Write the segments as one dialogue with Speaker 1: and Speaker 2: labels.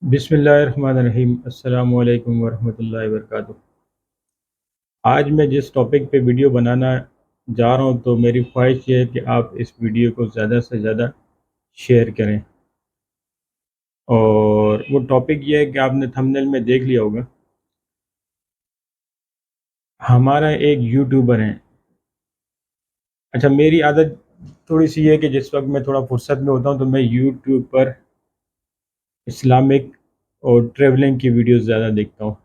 Speaker 1: बिस्मिल्लाहिर्रहमानिर्रहीम। अस्सलामु अलैकुम वरहमतुल्लाहि वबरकातुहू। आज मैं जिस टॉपिक पे वीडियो बनाना जा रहा हूँ तो मेरी ख्वाहिश ये है कि आप इस वीडियो को ज़्यादा से ज़्यादा शेयर करें। और वो टॉपिक ये है कि आपने थंबनेल में देख लिया होगा। हमारा एक यूट्यूबर है। अच्छा, मेरी आदत थोड़ी सी है कि जिस वक्त मैं थोड़ा फुर्सत में होता हूँ तो मैं यूट्यूब पर इस्लामिक और ट्रैवलिंग की वीडियोस ज़्यादा देखता हूँ।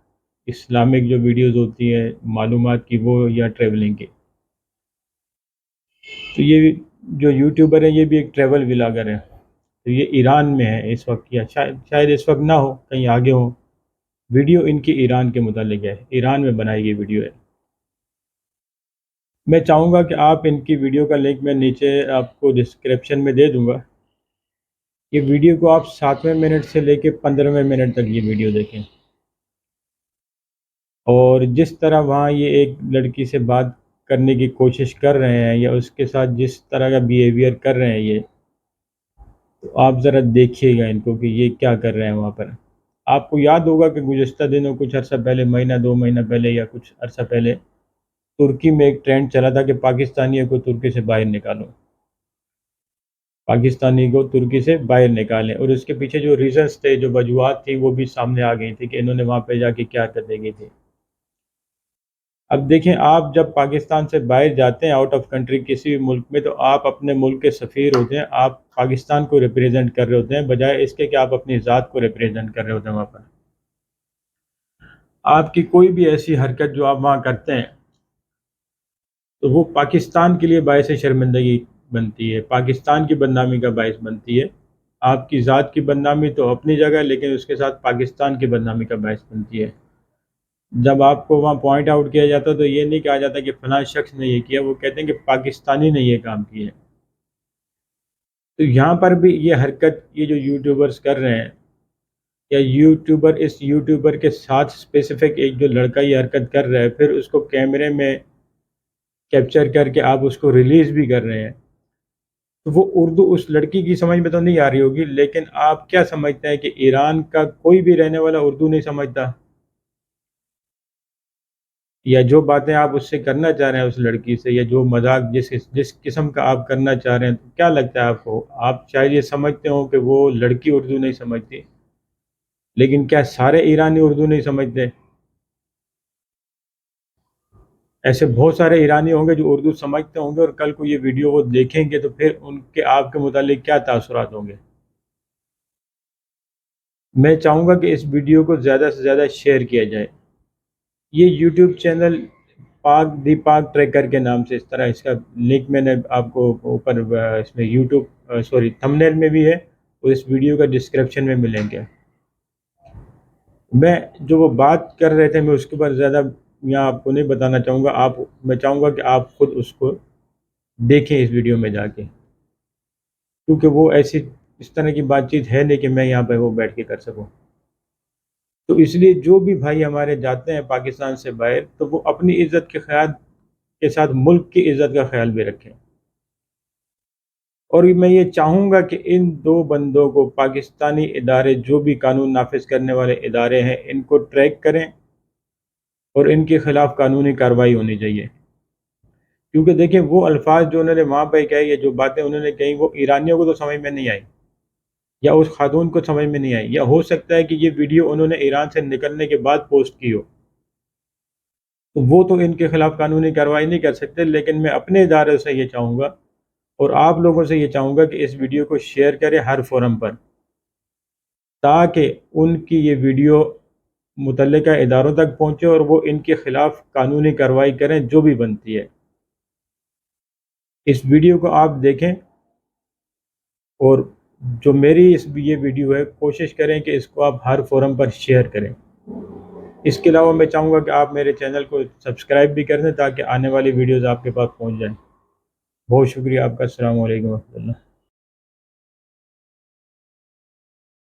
Speaker 1: इस्लामिक जो वीडियोस होती हैं मालूमात की, वो या ट्रैवलिंग की। तो ये जो यूट्यूबर है ये भी एक ट्रैवल व्लॉगर है। तो ये ईरान में है इस वक्त, या शायद शायद इस वक्त ना हो, कहीं आगे हो। वीडियो इनकी ईरान के मुतालिक है, ईरान में बनाई गई वीडियो है। मैं चाहूँगा कि आप इनकी वीडियो का लिंक मैं नीचे आपको डिस्क्रिप्शन में दे दूँगा। ये वीडियो को आप 7वें मिनट से लेके 15वें मिनट तक ये वीडियो देखें। और जिस तरह वहाँ ये एक लड़की से बात करने की कोशिश कर रहे हैं या उसके साथ जिस तरह का बिहेवियर कर रहे हैं ये, तो आप ज़रा देखिएगा इनको कि ये क्या कर रहे हैं वहाँ पर। आपको याद होगा कि गुज़िश्ता दिनों कुछ अर्सा पहले, महीना 2 महीना पहले या कुछ अर्सा पहले, तुर्की में एक ट्रेंड चला था कि पाकिस्तानियों को तुर्की से बाहर निकालो, पाकिस्तानी को तुर्की से बाहर निकालें। और उसके पीछे जो रीज़न्स थे, जो वजूहात थी, वो भी सामने आ गई थी कि इन्होंने वहाँ पे जाके क्या करने की थी। अब देखें, आप जब पाकिस्तान से बाहर जाते हैं आउट ऑफ कंट्री किसी भी मुल्क में, तो आप अपने मुल्क के सफ़ीर होते हैं, आप पाकिस्तान को रिप्रेजेंट कर रहे होते हैं, बजाय इसके कि आप अपनी ज़ात को रिप्रेजेंट कर रहे होते हैं वहाँ पर। आपकी कोई भी ऐसी हरकत जो आप वहाँ करते हैं तो वो पाकिस्तान के लिए बायस शर्मिंदगी बनती है, पाकिस्तान की बदनामी का बायस बनती है। आपकी ज़ात की बदनामी तो अपनी जगह, लेकिन उसके साथ पाकिस्तान की बदनामी का बायस बनती है। जब आपको वहाँ पॉइंट आउट किया जाता है तो ये नहीं कहा जाता कि फ़लाँ शख्स ने ये किया, वो कहते हैं कि पाकिस्तानी ने ये काम किया है। तो यहाँ पर भी ये हरकत ये जो यूट्यूबर्स कर रहे हैं, या यूट्यूबर इस यूट्यूबर के साथ स्पेसिफिक एक जो लड़का ये हरकत कर रहा है, फिर उसको कैमरे में कैप्चर करके आप उसको रिलीज़ भी कर रहे हैं। तो वो उर्दू उस लड़की की समझ में तो नहीं आ रही होगी, लेकिन आप क्या समझते हैं कि ईरान का कोई भी रहने वाला उर्दू नहीं समझता? या जो बातें आप उससे करना चाह रहे हैं उस लड़की से, या जो मज़ाक जिस जिस किस्म का आप करना चाह रहे हैं, तो क्या लगता है आपको? आप शायद ये समझते हो कि वो लड़की उर्दू नहीं समझती, लेकिन क्या सारे ईरानी उर्दू नहीं समझते? ऐसे बहुत सारे ईरानी होंगे जो उर्दू समझते होंगे, और कल को ये वीडियो वो देखेंगे तो फिर उनके आपके मुतालिक क्या तासुरात होंगे। मैं चाहूँगा कि इस वीडियो को ज़्यादा से ज़्यादा शेयर किया जाए। ये यूट्यूब चैनल पाक दी पाक ट्रैकर के नाम से, इस तरह इसका लिंक मैंने आपको ऊपर इसमें यूट्यूब सॉरी थंबनेल में भी है, और इस वीडियो का डिस्क्रिप्शन में मिलेंगे। मैं जो वो बात कर रहे थे मैं उसके बाद ज़्यादा यहाँ आपको नहीं बताना चाहूँगा। आप मैं चाहूँगा कि आप खुद उसको देखें इस वीडियो में जाके, क्योंकि वो ऐसी इस तरह की बातचीत है नहीं कि मैं यहाँ पे वो बैठ के कर सकूँ। तो इसलिए जो भी भाई हमारे जाते हैं पाकिस्तान से बाहर, तो वो अपनी इज़्ज़त के ख़याल के साथ मुल्क की इज़्ज़त का ख़्याल भी रखें। और मैं ये चाहूँगा कि इन 2 बंदों को पाकिस्तानी इदारे, जो भी कानून नाफ़िज़ करने वाले इदारे हैं, इनको ट्रैक करें और इनके ख़िलाफ़ कानूनी कार्रवाई होनी चाहिए। क्योंकि देखिए, वो अल्फ़ाज़ जो उन्होंने वहाँ पे कहे, या जो बातें उन्होंने कही, वो ईरानियों को तो समझ में नहीं आई, या उस ख़ातून को समझ में नहीं आई, या हो सकता है कि ये वीडियो उन्होंने ईरान से निकलने के बाद पोस्ट की हो। तो वो तो इनके खिलाफ कानूनी कार्रवाई नहीं कर सकते, लेकिन मैं अपने इदारे से ये चाहूँगा और आप लोगों से ये चाहूँगा कि इस वीडियो को शेयर करें हर फोरम पर, ताकि उनकी ये वीडियो मुतल्लिका इदारों तक पहुँचे और वो इनके खिलाफ कानूनी कार्रवाई करें जो भी बनती है। इस वीडियो को आप देखें, और जो मेरी इस ये वीडियो है, कोशिश करें कि इसको आप हर फोरम पर शेयर करें। इसके अलावा मैं चाहूँगा कि आप मेरे चैनल को सब्सक्राइब भी कर दें, ताकि आने वाली वीडियोज़ आपके पास पहुँच जाएँ। बहुत शुक्रिया आपका। अस्सलाम वालेकुम व रहमतुल्लाह।